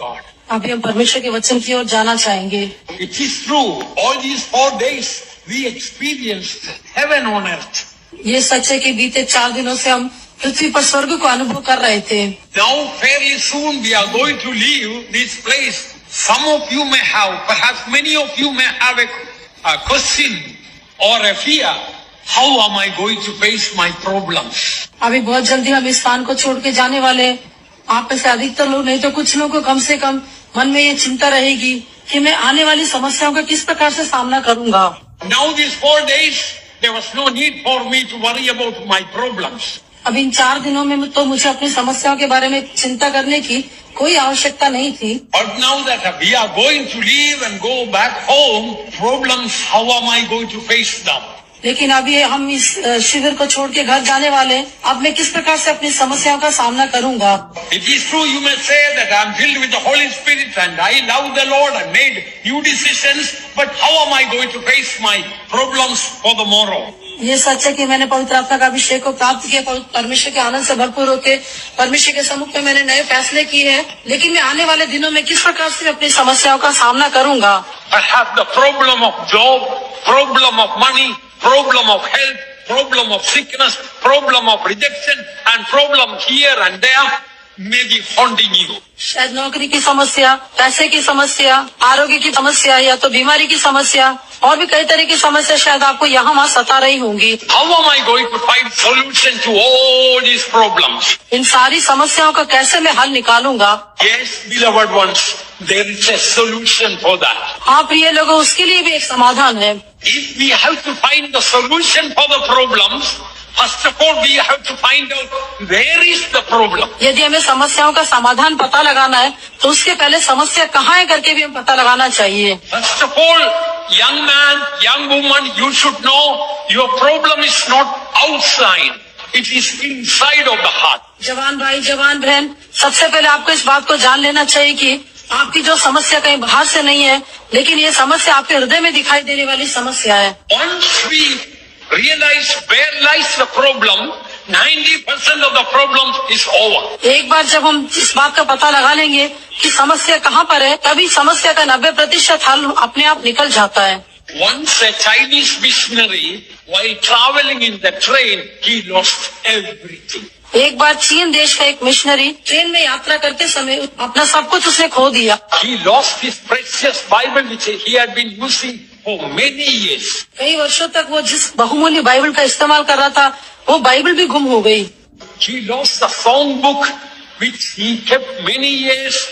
God. अभी हम परमेश्वर के वचन की ओर जाना चाहेंगे। It is true, all these 4 days we experienced heaven on earth. ये सच है कि बीते 4 दिनों से हम पृथ्वी पर स्वर्ग को अनुभव कर रहे थे। Now fairly soon we are going to leave this place. Some of you may have, perhaps many of you may have a question or a fear. How am I going to face my problems? अभी बहुत जल्दी हम इस स्थान को छोड़ के जाने वाले हैं। आप में से अधिकतर लोग, नहीं तो कुछ लोगों को कम से कम मन में ये चिंता रहेगी कि मैं आने वाली समस्याओं का किस प्रकार से सामना करूंगा। Now these 4 days, there was no need for me to worry about my problems. अब इन 4 दिनों में तो मुझे अपनी समस्याओं के बारे में चिंता करने की कोई आवश्यकता नहीं थी। But now that we are going to leave and go back home, problems, how am I going to face them? लेकिन अभी हम इस शिविर को छोड़ के घर जाने वाले हैं। अब मैं किस प्रकार से अपनी समस्याओं का सामना करूंगा। It is true, you may say that I am filled with the Holy Spirit and I love the Lord and made new decisions, but how am I going to face my problems for the morrow? ये सच है कि मैंने पवित्र आत्मा का अभिषेक को प्राप्त किया, परमेश्वर के आनंद से भरपूर होकर परमेश्वर के सम्मुख में मैंने नए फैसले किए हैं, लेकिन मैं आने वाले दिनों में किस प्रकार से अपनी समस्याओं का सामना करूंगा। I have the problem of job, problem of money, problem of health, problem of sickness, problem of rejection, and problem here and there may be haunting you. शायद नौकरी की समस्या, पैसे की समस्या, आरोग्य की समस्या या तो बीमारी की समस्या और भी कई तरह की समस्या शायद आपको यहाँ वहाँ सता रही होंगी। How am I going to find solution to all these problems? इन सारी समस्याओं का कैसे मैं हल निकालूंगा। Yes, beloved ones, there is a solution for that. हाँ प्रिय लोगों, उसके लिए भी एक समाधान है। If we have to find the solution for the problems, first of all we have to find out where is the problem. यदि हमें समस्याओं का समाधान पता लगाना है तो उसके पहले समस्या कहाँ है करके भी हम पता लगाना चाहिए। First of all, young man, young woman, you should know your problem is not outside. It is inside of the heart. जवान भाई, जवान बहन, सबसे पहले आपको इस बात को जान लेना चाहिए कि आपकी जो समस्या कहीं बाहर से नहीं है, लेकिन ये समस्या आपके हृदय में दिखाई देने वाली समस्या है। Once we realize where lies the problem, 90% of the problem is over. एक बार जब हम इस बात का पता लगा लेंगे कि समस्या कहाँ पर है, तभी समस्या का 90% हल अपने आप निकल जाता है। Once a Chinese missionary, while traveling in the train, he lost everything. एक बार चीन देश का एक मिशनरी ट्रेन में यात्रा करते समय अपना सब कुछ उसने खो दिया। He lost his precious Bible which he had been using for many years. कई वर्षों तक वो जिस बहुमूल्य बाइबल का इस्तेमाल कर रहा था, वो बाइबल भी गुम हो गई। He lost the song book which he kept many years,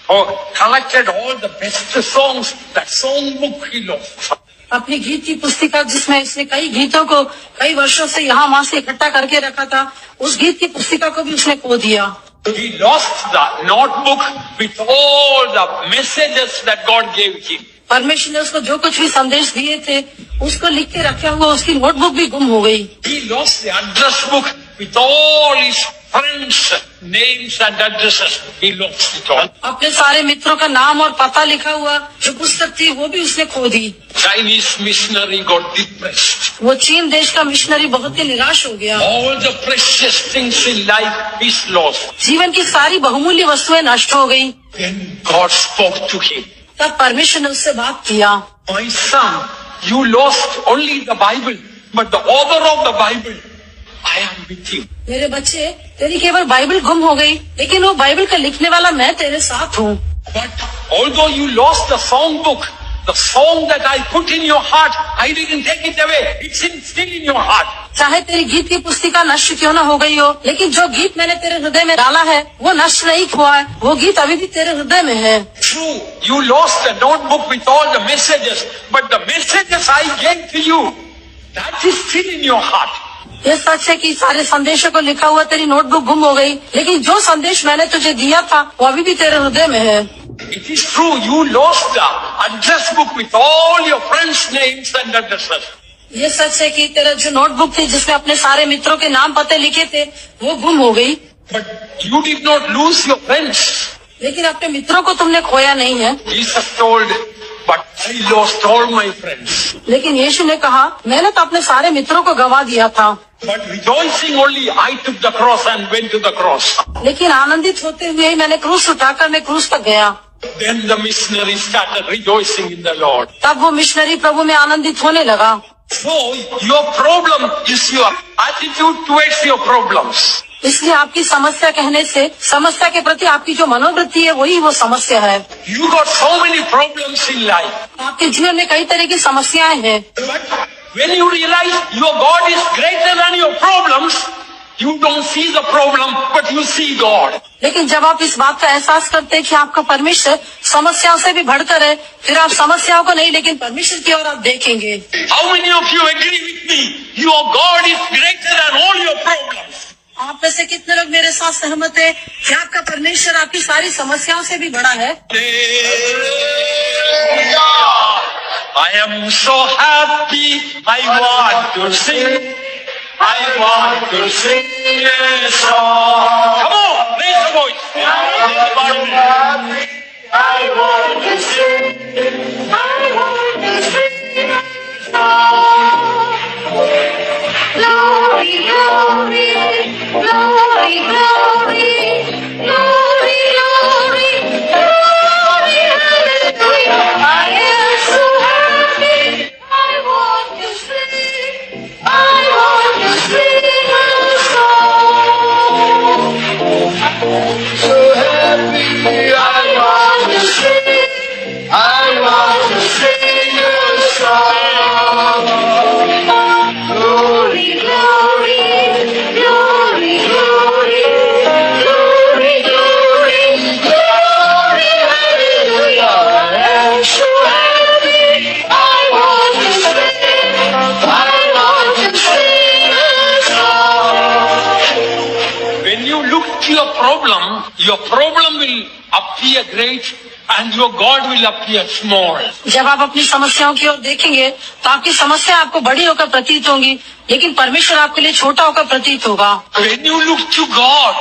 or collected all the best songs. That song book he lost. अपनी गीत की पुस्तिका जिसमें इसने कई गीतों को कई वर्षों से यहाँ वहाँ से इकट्ठा करके रखा था, उस गीत की पुस्तिका को भी उसने खो दिया। He lost the notebook with all the messages that God gave him. परमेश्वर ने उसको जो कुछ भी संदेश दिए थे उसको लिख के रखा हुआ उसकी नोटबुक भी गुम हो गई। He lost the address book with all his friends' names and addresses. He lost it all. अपने सारे मित्रों का नाम और पता लिखा हुआ जो पुस्तक थी वो भी उसने खो दी। Chinese missionary got depressed. वो चीन देश का मिशनरी बहुत ही निराश हो गया। All the precious things in life is lost. जीवन की सारी बहुमूल्य वस्तुएं नष्ट हो गई। Then God spoke to him. तब परमेश्वर ने उससे बात किया। My son, you lost only the Bible, but the author of the Bible, I am with you. मेरे बच्चे, तेरी केवल बाइबल गुम हो गई, लेकिन वो बाइबल का लिखने वाला मैं तेरे साथ हूँ। But although you lost the song book, the song that I put in your heart, I didn't take it away. It's still in your heart. चाहे तेरी गीत की पुस्तिका नष्ट क्यों न हो गई हो, लेकिन जो गीत मैंने तेरे हृदय में डाला है वो नष्ट नहीं हुआ है, वो गीत अभी भी तेरे हृदय में है। True, you lost the notebook with all the messages, but the messages I gave to you, that is still in your heart. ये सच है कि सारे संदेशों को लिखा हुआ तेरी नोटबुक गुम हो गई, लेकिन जो संदेश मैंने तुझे दिया था वो अभी भी तेरे हृदय में है। It is true, you lost the address book with all your friends' names and addresses. ये सच है कि तेरा जो नोटबुक थी जिसमें अपने सारे मित्रों के नाम पते लिखे थे वो गुम हो गई। But you did not lose your friends. लेकिन अपने मित्रों को तुमने खोया नहीं है। Jesus told, but I lost all my friends. लेकिन यीशु ने कहा, मैंने तो अपने सारे मित्रों को गवा दिया था। But rejoicing only, I took the cross and went to the cross. लेकिन आनंदित होते हुए ही मैंने क्रूस उठाकर मैं क्रूस तक गया। Then the missionary started rejoicing in the Lord. तब वो मिशनरी प्रभु में आनंदित होने लगा। So your problem is your attitude towards your problems. इसलिए आपकी समस्या कहने से समस्या के प्रति आपकी जो मनोवृत्ति है वही वो समस्या है। You got so many problems in life. आपके जीवन में कई तरह की समस्याएं हैं, But when you realize your God is greater than your problems, you don't see the problem, but you see God. लेकिन जब आप इस बात का एहसास करते हैं कि आपका परमेश्वर समस्याओं से भी बढ़कर है, फिर आप समस्याओं को नहीं लेकिन परमेश्वर की ओर आप देखेंगे। How many of you agree with me? Your God is greater than all your problems. आप में से कितने लोग मेरे साथ सहमत है कि आपका परमेश्वर आपकी सारी समस्याओं से भी बड़ा है? I am so happy. I want to sing. I want to sing a song. Come on, raise the voice. I want to sing. I want to sing a song. Glory, glory, glory, glory, glory, glory, glory, hallelujah. I am so happy. I want to sing. I want to sing a song. So happy. I want to sing. I want to sing a song. Glory, glory, glory, glory, glory, glory, glory, hallelujah. I'm so happy. I want to sing. I want to sing a song. When you look to your problem will appear great and your God will appear small. जब आप अपनी समस्याओं की ओर देखेंगे तो आपकी समस्या आपको बड़ी होकर प्रतीत होंगी, लेकिन परमेश्वर आपके लिए छोटा होकर प्रतीत होगा। When you look to God,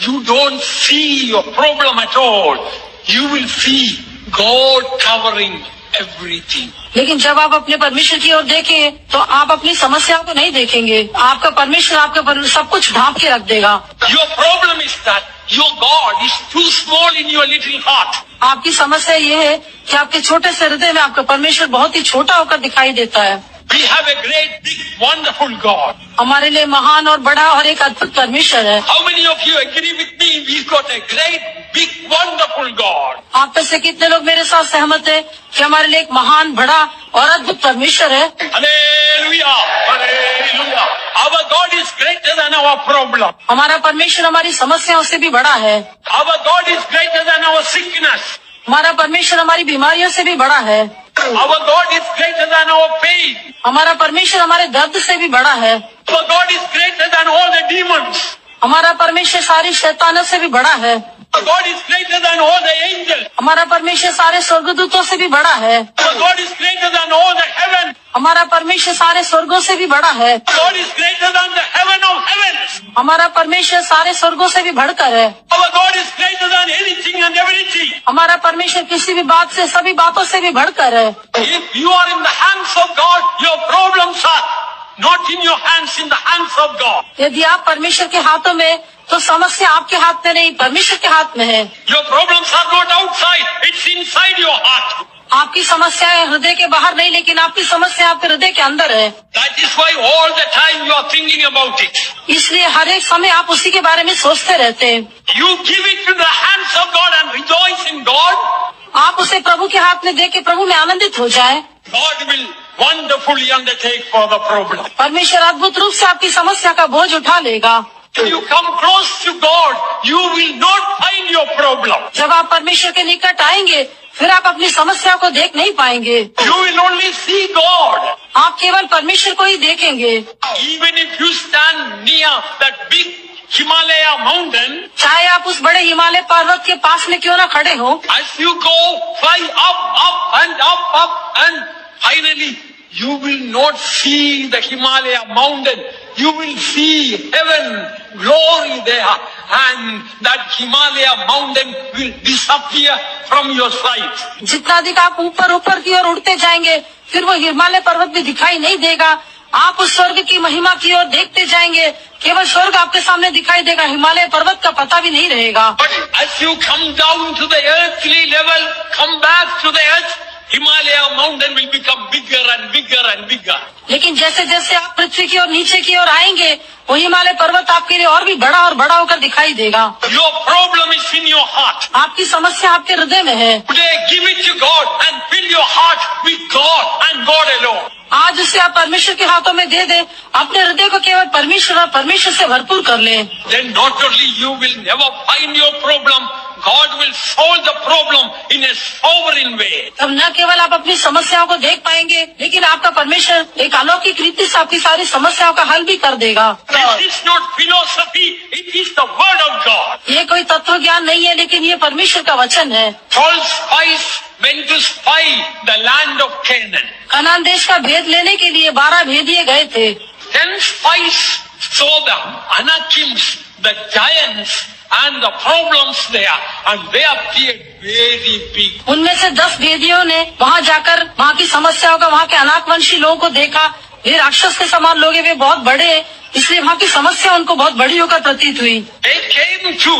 you don't see your problem at all. You will see God covering everything. लेकिन जब आप अपने परमेश्वर की ओर देखें तो आप अपनी समस्याओं को नहीं देखेंगे, आपका परमेश्वर आपके पर सब कुछ ढांप के रख देगा। Your problem is that your God is too small in your little heart. आपकी समस्या ये है कि आपके छोटे से हृदय में आपका परमेश्वर बहुत ही छोटा होकर दिखाई देता है। We have a great, big, wonderful God. हमारे लिए महान और बड़ा और एक अद्भुत परमेश्वर है। How many of you agree with me? We've got a great, big, wonderful God. आप में से कितने लोग मेरे साथ सहमत है कि हमारे लिए एक महान, बड़ा और अद्भुत परमेश्वर है? Hallelujah! Hallelujah! Our God is greater than our problem. हमारा परमेश्वर हमारी समस्याओं से भी बड़ा है। Our God is greater than our sickness. हमारा परमेश्वर हमारी बीमारियों से भी बड़ा है। Our God is greater than our pain. हमारा परमेश्वर हमारे दर्द से भी बड़ा है। Our God is greater than all the demons. हमारा परमेश्वर सारी शैतानों से भी बड़ा है। Our God is greater than all the angels. हमारा परमेश्वर सारे स्वर्गदूतों से भी बड़ा है। Our God is greater than all the heaven. हमारा परमेश्वर सारे स्वर्गों से भी बड़ा है। Our God is greater than the heaven of heavens. हमारा परमेश्वर सारे स्वर्गों से भी बढ़कर है। Our God is greater than anything and everything. हमारा परमेश्वर किसी भी बात से, सभी बातों से भी बढ़कर है। If you are in the hands of God, your problems are not in your hands, in the hands of God. यदि आप परमेश्वर के हाथों में, तो समस्या आपके हाथ में नहीं, परमेश्वर के हाथ में है। Your problems are not outside, it's inside your heart. आपकी समस्याएं हृदय के बाहर नहीं, लेकिन आपकी समस्या आपके हृदय के अंदर है। That is why all the time you are thinking about it. इसलिए हर एक समय आप उसी के बारे में सोचते रहते हैं। You give it to the hands of God and rejoice in God. आप उसे प्रभु के हाथ में देके प्रभु में आनंदित हो जाएं। God will wonderfully undertake for the problem. परमेश्वर अद्भुत रूप से आपकी समस्या का बोझ उठा लेगा। If you come close to God, you will not find your problem. जब आप परमेश्वर के निकट आएंगे, फिर आप अपनी समस्या को देख नहीं पाएंगे। You will only see God. आप केवल परमेश्वर को ही देखेंगे। Even if you stand near that big Himalaya mountain, चाहे आप उस बड़े हिमालय पर्वत के पास में क्यों ना खड़े हो, as you go fly up and finally you will not see the Himalaya mountain. You will see heaven, glory there, and that Himalaya mountain will disappear from your sight. जितना अधिक आप ऊपर ऊपर की ओर उड़ते जाएंगे, फिर वो हिमालय पर्वत भी दिखाई नहीं देगा आप उस स्वर्ग की महिमा की ओर देखते जाएंगे। केवल स्वर्ग आपके सामने दिखाई देगा, हिमालय पर्वत का पता भी नहीं रहेगा। But as you come down to the earthly level, come back to the earth, Himalaya mountain will become bigger and bigger and bigger. लेकिन जैसे जैसे आप पृथ्वी की ओर नीचे की ओर आएंगे, वो हिमालय पर्वत आपके लिए और भी बड़ा होकर दिखाई देगा। Your problem is in your heart. आपकी समस्या आपके हृदय में है। Today give it to God and fill your heart with God and God alone. आज उसे आप परमेश्वर के हाथों में दे दे, अपने हृदय को केवल परमेश्वर और परमेश्वर से भरपूर कर ले। Then not only you will never find your problem, God will solve the problem in a sovereign way. तब न केवल आप अपनी समस्याओं को देख पाएंगे, लेकिन आपका परमेश्वर एक अलौकिक रीति से आपकी सारी समस्याओं का हल भी कर देगा। This is not philosophy, it is the word of God. ये कोई तत्व ज्ञान नहीं है, लेकिन ये परमेश्वर का वचन है। 12 spies went to spy the land of Canaan. Kanan देश का भेद लेने के लिए 12 भेदिए गए थे। 10 spies saw the Anakims, the giants, and the problems there, and they appeared very big. उनमें से 10 भेदियों ने वहाँ जाकर वहाँ की समस्याओं का, वहाँ के अनाकवंशी लोगों को देखा। वे राक्षस के समान लोग हैं, वे बहुत बड़े हैं, इसलिए वहाँ की समस्या उनको बहुत बड़ी होकर प्रतीत हुई। They came to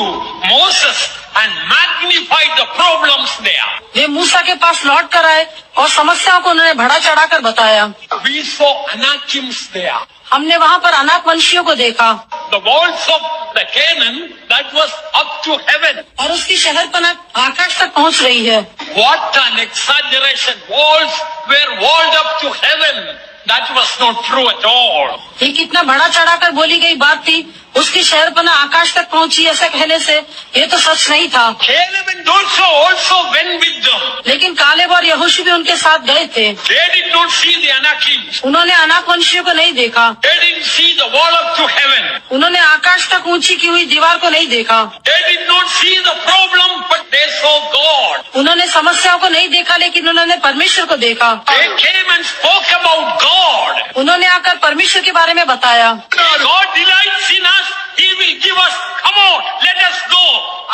Moses and magnified the problems there. वे मूसा के पास लौट कर आए और समस्याओं को उन्होंने बढ़ा चढ़ाकर बताया। We saw Anakims there. हमने वहाँ पर अनाकवंशियों को देखा। The walls of the Canaan that was up to heaven. और उसकी शहरपनाह आकाश तक पहुँच रही है। What an exaggeration! Walls were walled up to heaven. That was not true at all. ये कितना बढ़ा चढ़ाकर बोली गई बात थी। उसकी शहरपनाह आकाश तक पहुँची ऐसा कहने से ये तो सच नहीं था। Caleb and Joshua also went with them. लेकिन कालेब और यहोशू भी उनके साथ गए थे। They did not see the Anakims. उन्होंने अनाकवंशियों को नहीं देखा। They didn't see the wall up to heaven. उन्होंने आकाश तक ऊंची की हुई दीवार को नहीं देखा। They did not see the problem, but they saw God. उन्होंने समस्याओं को नहीं देखा, लेकिन उन्होंने परमेश्वर को देखा। They came and spoke about God. उन्होंने आकर परमेश्वर के बारे में बताया। God delights in us. He will give us. Come on, let us go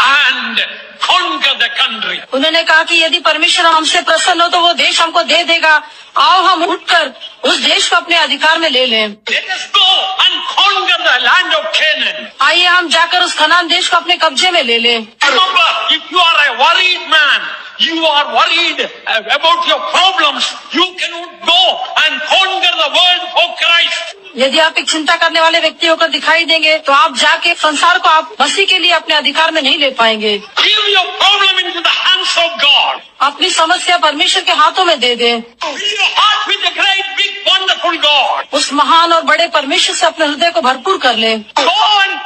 and conquer the country. उन्होंने कहा कि यदि परमेश्वर हमसे प्रसन्न हो तो वो देश हमको दे देगा। आओ हम उठकर उस देश को अपने अधिकार में ले लें। Let us go and conquer the land of Canaan. आइए हम जाकर उस कनान देश को अपने कब्जे में ले लें। Remember, if you are a worried man, you are worried about your problems, you cannot go and conquer the world for Christ. यदि आप एक चिंता करने वाले व्यक्ति होकर दिखाई देंगे तो आप जाके संसार को आप मसीह के लिए अपने अधिकार में नहीं ले पाएंगे। Give your problem into the hands of God. अपनी समस्या परमेश्वर के हाथों में दे दें। Fill your heart with the great, big, wonderful God. उस महान और बड़े परमेश्वर से अपने हृदय को भरपूर कर लें। Go and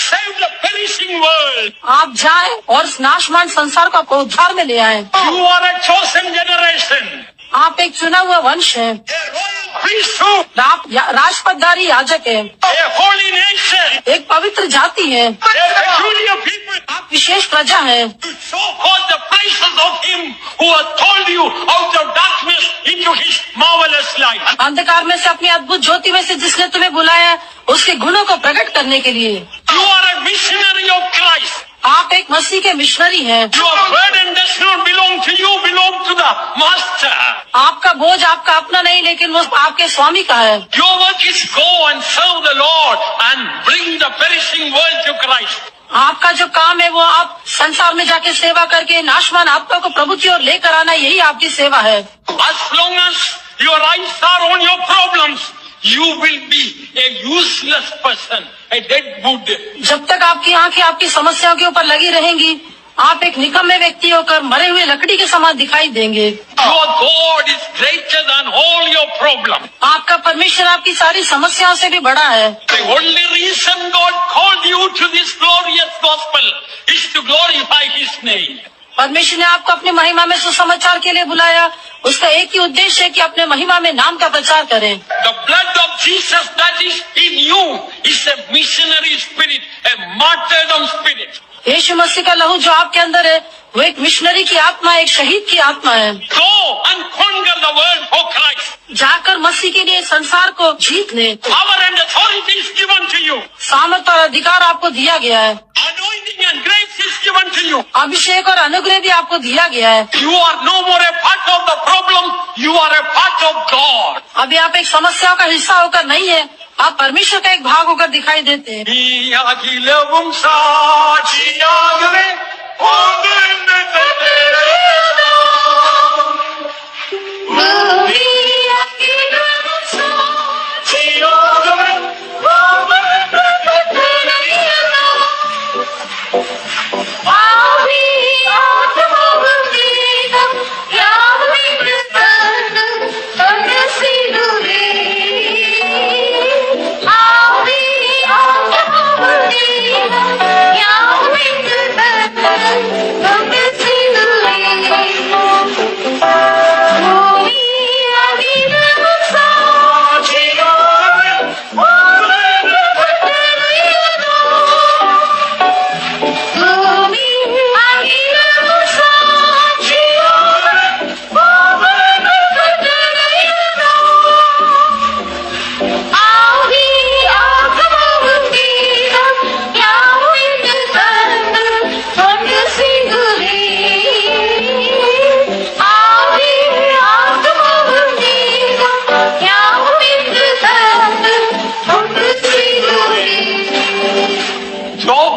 save the perishing world. आप जाएं और इस नाशवान संसार को आपको उद्धार में ले आए। You are a chosen generation. आप एक चुना हुआ वंश है। A royal priesthood. आप राजपदधारी याजक है। A holy nation. एक पवित्र जाति है। A peculiar people. आप विशेष प्रजा है। To show forth the praises of Him who has called you out of darkness into His marvelous light. अंधकार में से अपनी अद्भुत ज्योति में से जिसने तुम्हें बुलाया, उसके गुणों को प्रकट करने के लिए। You are a missionary of Christ. आप एक मसीह के मिशनरी हैं। Your burden does not belong to you, belong to the Master. आपका बोझ आपका अपना नहीं, लेकिन वो आपके स्वामी का है। Your work is go and serve the Lord and bring the perishing world to Christ. आपका जो काम है वो आप संसार में जाके सेवा करके नाशवान आत्मा को प्रभु की ओर लेकर आना, यही आपकी सेवा है। As long as your eyes are on your problems, you will be a useless person, a dead wood. जब तक आपकी आंखें आपकी समस्याओं के ऊपर लगी रहेंगी, आप एक निकम्मे व्यक्ति होकर मरे हुए लकड़ी के समान दिखाई देंगे। Your God is greater than all your problems. आपका परमेश्वर आपकी सारी समस्याओं से भी बड़ा है। The only reason God called you to this glorious gospel is to glorify His name. परमेश्वर ने आपको अपनी महिमा में सुसमाचार के लिए बुलाया। उसका एक ही उद्देश्य है कि अपने महिमा में नाम का प्रचार करें। The blood of Jesus that is in you is a missionary spirit, a martyrdom spirit. यीशु मसीह का लहू जो आपके अंदर है, वो एक मिशनरी की आत्मा, एक शहीद की आत्मा है। Go and conquer the world for Christ. जाकर मसीह के लिए संसार को जीत ले। Power and authority is given to you. सामर्थ और अधिकार आपको दिया गया है। Anointing and grace is given to you. अभिषेक और अनुग्रह भी आपको दिया गया है। You are no more a part of the problem. you are a part of God. अभी आप एक समस्याओं का हिस्सा होकर नहीं है, आप परमेश्वर का एक भाग होकर दिखाई देते हैं। நீ அகிலவும் சாட்சியாகவே வாழ்ந்து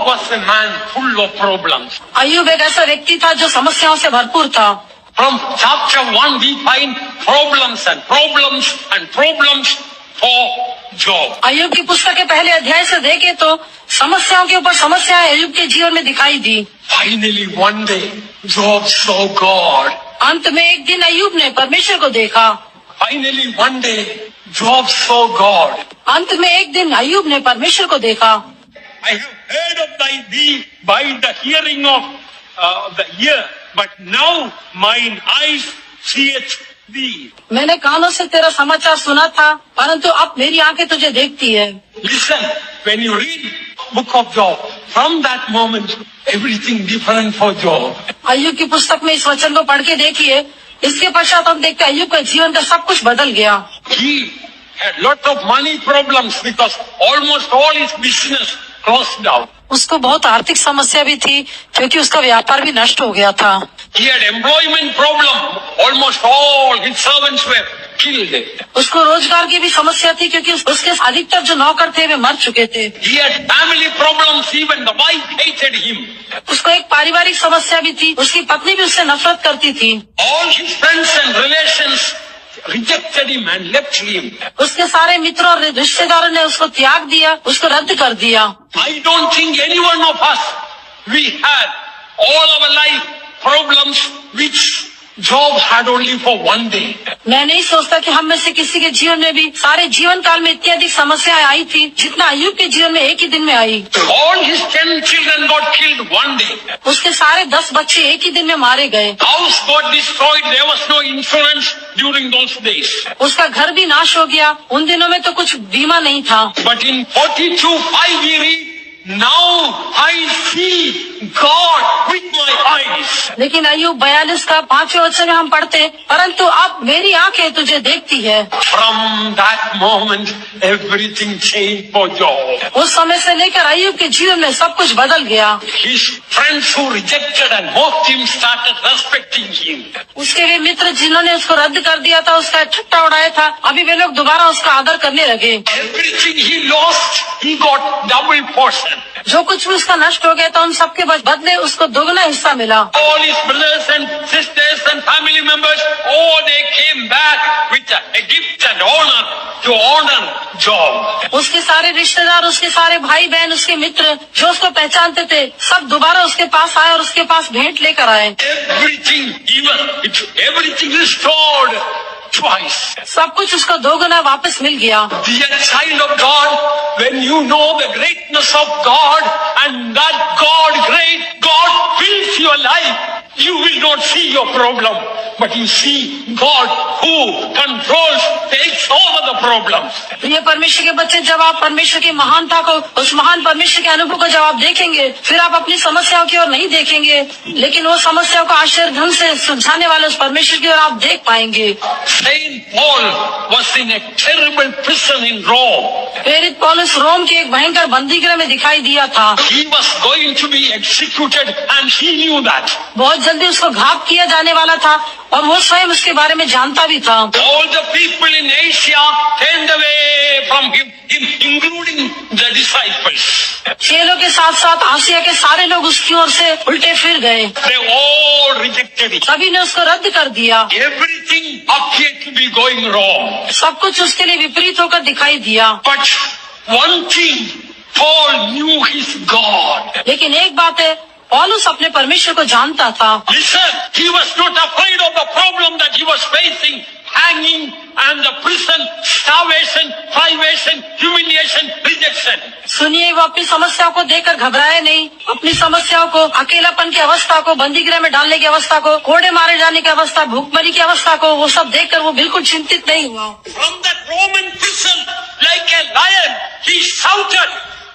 was a man full of problems. अय्यूब एक ऐसा व्यक्ति था जो समस्याओं से भरपूर था। From chapter 1 we find problems and problems and problems for Job. अय्यूब की पुस्तक के पहले अध्याय से देखें तो समस्याओं के ऊपर समस्याएं अय्यूब के जीवन में दिखाई दी। Finally one day Job saw God. अंत में एक दिन अय्यूब ने परमेश्वर को देखा। Finally one day Job saw God. अंत में एक दिन अय्यूब ने परमेश्वर को देखा। I have heard of thee by the hearing of the ear, but now mine eyes seeth thee. मैंने कानों से तेरा समाचार सुना था, परंतु अब मेरी आंखें तुझे देखती है। Listen, when you read book of Job, from that moment everything different for Job. अय्यूब की पुस्तक में इस वचन को पढ़ के देखिए, इसके पश्चात हम देखते हैं अय्यूब का जीवन का सब कुछ बदल गया। He had lot of money problems because almost all his business closed down. उसको बहुत आर्थिक समस्या भी थी क्योंकि उसका व्यापार भी नष्ट हो गया था। He had employment problem. Almost all his servants were killed. उसको रोजगार की भी समस्या थी क्योंकि उसके अधिकतर जो नौकर थे वे मर चुके थे। He had family problems. Even the wife hated him. उसको एक पारिवारिक समस्या भी थी, उसकी पत्नी भी उससे नफरत करती थी। All his friends and relations rejected him and left him. उसके सारे मित्रों और रिश्तेदारों ने उसको त्याग दिया, उसको रद्द कर दिया। I don't think any one of us, we had all our life problems which Job had only for one day. मैं नहीं सोचता कि हम में से किसी के जीवन में भी सारे जीवन काल में इतनी अधिक समस्याएं आई थी जितना अय्यूब के जीवन में एक ही दिन में आई। All his 10 children got killed one day. उसके सारे 10 बच्चे एक ही दिन में मारे गए। House got destroyed. There was no insurance during those days. उसका घर भी नाश हो गया, उन दिनों में तो कुछ बीमा नहीं था। But in 42:5 we read, now I see God with my eyes. लेकिन अय्यूब 42 का 5वें वचन में हम पढ़ते, परंतु अब मेरी आंखें तुझे देखती है। From that moment everything changed for Job. उस समय से लेकर अय्यूब के जीवन में सब कुछ बदल गया। His friends who rejected and mocked him started respecting him. उसके वे मित्र जिन्होंने उसको रद्द कर दिया था, उसका ठट्टा उड़ाया था, अभी वे लोग दोबारा उसका आदर करने लगे। Everything he lost, he got double portion. जो कुछ भी उसका नष्ट हो गया था उन सबके बदले उसको दोगुना हिस्सा मिला। All his brothers and sisters and family members, oh, they came back with a gift and honor to honor Job. उसके सारे रिश्तेदार, उसके सारे भाई बहन, उसके मित्र जो उसको पहचानते थे, सब दोबारा उसके पास आए और उसके पास भेंट लेकर आए। Everything restored twice. सब कुछ उसको दोगुना वापस मिल गया। Dear child of God, when you know the greatness of God and that God fills your life, you will not see your problem, but you see God who controls, takes over the problems. प्रिय परमेश्वर के बच्चे, जब आप परमेश्वर की महानता को, उस महान परमेश्वर के अनुभव को जब आप देखेंगे, फिर आप अपनी समस्याओं की ओर नहीं देखेंगे, लेकिन वो समस्याओं को आश्चर्य ढंग से सुलझाने वाले उस परमेश्वर की ओर आप देख पाएंगे। Saint Paul was in a terrible prison in Rome. प्रेरित पौलुस रोम के एक भयंकर बंदीगृह में दिखाई दिया था। He was going to be executed and he knew that. बहुत जल्दी उसको घात किया जाने वाला था और वो स्वयं उसके बारे में जानता भी था। All the people in Asia turned away from him, including the disciples. चेलों के साथ साथ आसिया के सारे लोग उसकी ओर से उल्टे फिर गए। They all rejected it. सभी ने उसको रद्द कर दिया। Everything appeared to be going wrong. सब कुछ उसके लिए विपरीत होकर दिखाई दिया। But one thing, Paul knew his God. लेकिन एक बात है, पौलुस अपने परमेश्वर को जानता था। Listen, he was not afraid of the problem that he was facing, hanging and the prison, starvation, privation, humiliation, rejection. सुनिए, वो अपनी समस्याओं को देखकर घबराए नहीं। अपनी समस्याओं को, अकेलापन की अवस्था को, बंदीगृह में डालने की अवस्था को, कोड़े मारे जाने की अवस्था, भूखमरी की अवस्था को, वो सब देखकर वो बिल्कुल चिंतित नहीं हुआ। From that Roman prison, like a lion, he shouted,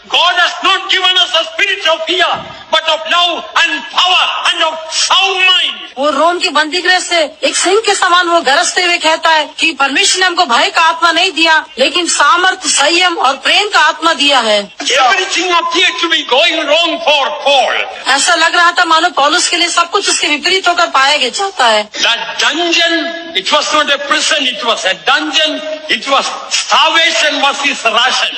God has not given us a spirit of fear, but of love and power and of sound mind. वो रोम की बंदीगृह से एक सिंह के समान वो गरजते हुए कहता है कि परमेश्वर ने हमको भय का आत्मा नहीं दिया, लेकिन सामर्थ, संयम और प्रेम का आत्मा दिया है। Everything appeared to be going wrong for Paul. ऐसा लग रहा था मानो पौलुस के लिए सब कुछ उसके विपरीत होकर पाया जाता है। That dungeon, it was not a prison, it was a dungeon. It was starvation was his ration.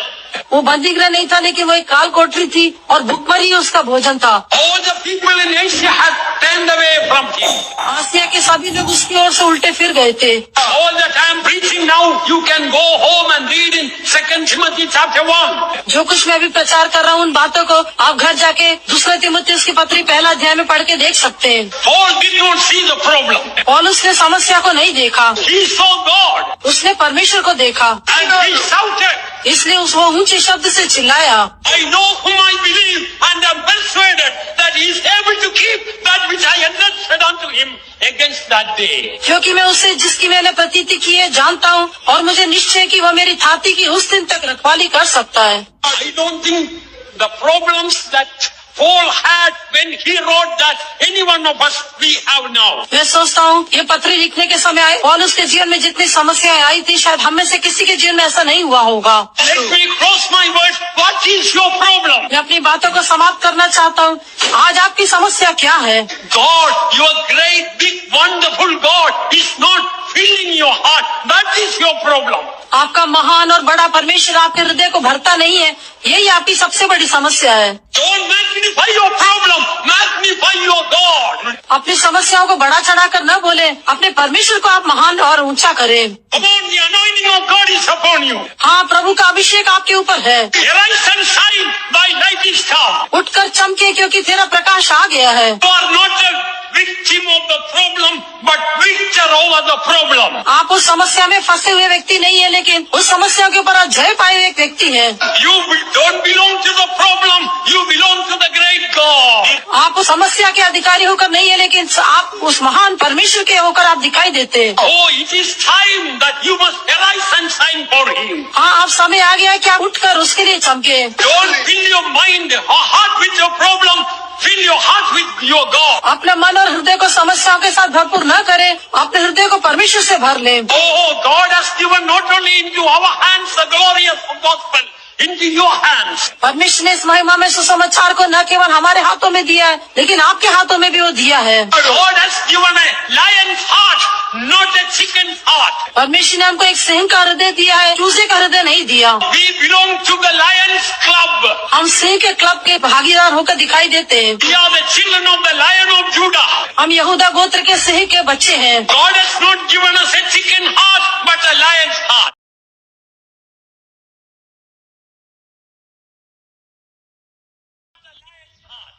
वो बंदीगृह नहीं था, लेकिन वो एक काल कोठरी थी और भुखमरी उसका भोजन था। All the people in Asia had turned away from him. आसिया के सभी लोग उसकी ओर से उल्टे फिर गए थे। All that I am preaching now, you can go home and read in 2 Timothy chapter 1. जो कुछ मैं अभी प्रचार कर रहा हूँ, उन बातों को आप घर जाके दूसरे तीमुथियुस की पत्री पहला अध्याय में पढ़ के देख सकते हैं। Paul did not see the problem. पौलुस ने समस्या को नहीं देखा, He saw God उसने परमेश्वर को देखा, and he shouted, इसलिए वो ऊंचे शब्द से चिल्लाया, I know whom I believe and am persuaded that he is able to keep that which I entrusted unto him against that day. क्योंकि मैं उसे जिसकी मैंने प्रतीति की है जानता हूँ, और मुझे निश्चय है कि वह मेरी छाती की उस दिन तक रखवाली कर सकता है। I don't think the problems that Paul had when he wrote that any one of us we have now. मैं सोचता हूँ ये पत्री लिखने के समय पौलुस के जीवन में जितनी समस्याएं आई थी, शायद हम में से किसी के जीवन में ऐसा नहीं हुआ होगा। Let me close my words. What is your problem? मैं अपनी बातों को समाप्त करना चाहता हूँ। आज आपकी समस्या क्या है? God, your great, big, wonderful God is not filling your heart. That is your problem. आपका महान और बड़ा परमेश्वर आपके हृदय को भरता नहीं है, यही आपकी सबसे बड़ी समस्या है। Don't magnify your problem. Magnify your God. अपनी समस्याओं को बढ़ा चढ़ाकर न बोले, अपने परमेश्वर को आप महान और ऊंचा करें। Come on, the anointing of God is upon you. हाँ, प्रभु का अभिषेक आपके ऊपर है। Arise and shine, thy light is come. उठकर चमके, क्योंकि तेरा प्रकाश आ गया है। You are not a victim of the problem, but victor over the problem. आप उस समस्या में फंसे हुए व्यक्ति नहीं है, लेकिन उस समस्या के ऊपर आप जय पाए हुए एक व्यक्ति है। You don't belong to the problem, you belong to the great God. आप उस समस्या के अधिकारी होकर नहीं है, लेकिन आप उस महान परमेश्वर के होकर आप दिखाई देते हैं। Oh, it is time that you must arise and shine for him. हाँ, अब समय आ गया है कि आप उठकर उसके लिए चमके। Don't fill your mind or heart with your problem, fill your heart with your God. अपने मन और हृदय को समस्याओं के साथ भरपूर न करें, अपने हृदय को परमेश्वर से भर लें। Oh, God has given not only into our hands the glorious gospel, into your hands. परमेश्वर ने इस महिमा में सुसमाचार को न केवल हमारे हाथों में दिया है, लेकिन आपके हाथों में भी वो दिया है। God has given a lion's heart, not a chicken's heart. परमेश्वर ने हमको एक सिंह का हृदय दिया है, चूजे का हृदय नहीं दिया। We belong to the lion's club. हम सिंह के क्लब के भागीदार होकर दिखाई देते हैं। We are the children of the lion of Judah. हम यहूदा गोत्र के सिंह के बच्चे हैं। God has not given us a chicken heart, but a lion's heart.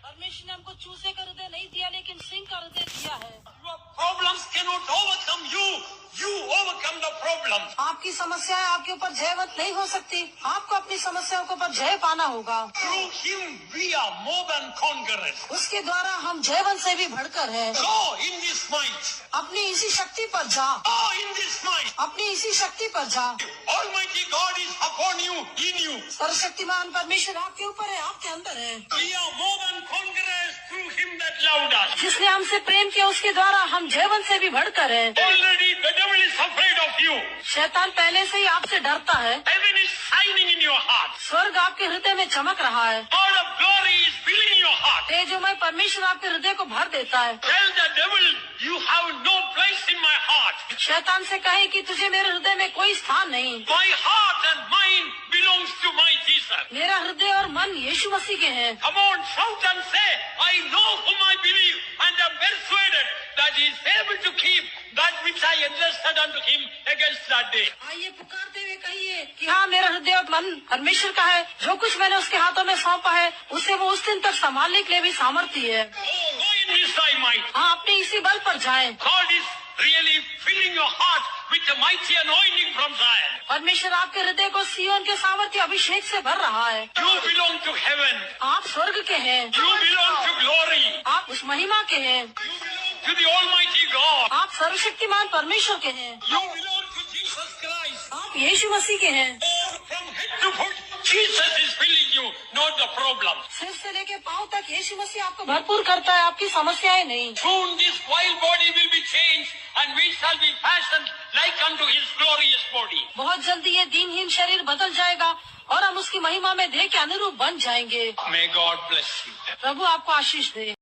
परमेश्वर ने हमको चूजे का हृदय नहीं दिया, लेकिन सिंह का हृदय दिया है। Your problems cannot overcome you. You overcome the problems. आपकी समस्याएं आपके ऊपर जयवंत नहीं हो सकती, आपको अपनी समस्याओं के ऊपर जय पाना होगा। Through him we are more than conquerors. उसके द्वारा हम जयवंत से भी बढ़कर हैं। Go in this might. अपनी इसी शक्ति पर जा, Go in this might. अपनी इसी शक्ति पर जा। Almighty God is upon you, in you. सर्वशक्तिमान परमेश्वर आपके ऊपर है, आपके अंदर है। We are more than conquerors through him that loved us. जिसने हमसे प्रेम किया, उसके द्वारा हम जयवंत से भी बढ़कर हैं। Already the devil is afraid of you. शैतान पहले से ही आपसे डरता है। Heaven is shining in your heart. स्वर्ग आपके हृदय में चमक रहा है। God of glory is filling your heart. तेजोमय परमेश्वर आपके हृदय को भर देता है। Tell the devil, you have no place in my heart. शैतान से कहे कि तुझे मेरे हृदय में कोई स्थान नहीं। My heart and mind belongs to my Jesus. मेरा हृदय और मन यीशु मसीह के हैं। Come on, shout and say, I know whom I believe and am persuaded that he is able to keep that which I entrusted unto him against that day. आइए पुकारते हुए कहिए कि हाँ, मेरा हृदय और मन परमेश्वर का है। जो कुछ मैंने उसके हाथों में सौंपा है, उसे वो उस दिन तक संभालने के लिए भी सामर्थ्य है। Oh, go in this thy might. हाँ, अपने इसी बल पर जाएं। God is really filling your heart with a mighty anointing from Zion. परमेश्वर आपके हृदय को सिय्योन के सामर्थ्य अभिषेक से भर रहा है। You belong to heaven. आप स्वर्ग के हैं। You belong to glory. आप उस महिमा के हैं। You belong to the Almighty God. आप सर्वशक्तिमान परमेश्वर के हैं। You belong to Jesus Christ. आप यीशु मसीह के हैं। Oh, from head to foot, Jesus is filling you, not the problem. सिर से लेके पांव तक यीशु मसीह आपको भरपूर करता है, आपकी समस्याएं नहीं। Soon this vile body will be changed and we shall be fashioned like unto his glorious body. बहुत जल्दी ये दीनहीन शरीर बदल जाएगा और हम उसकी महिमा में देह के अनुरूप बन जाएंगे। May God bless you. प्रभु आपको आशीष दे।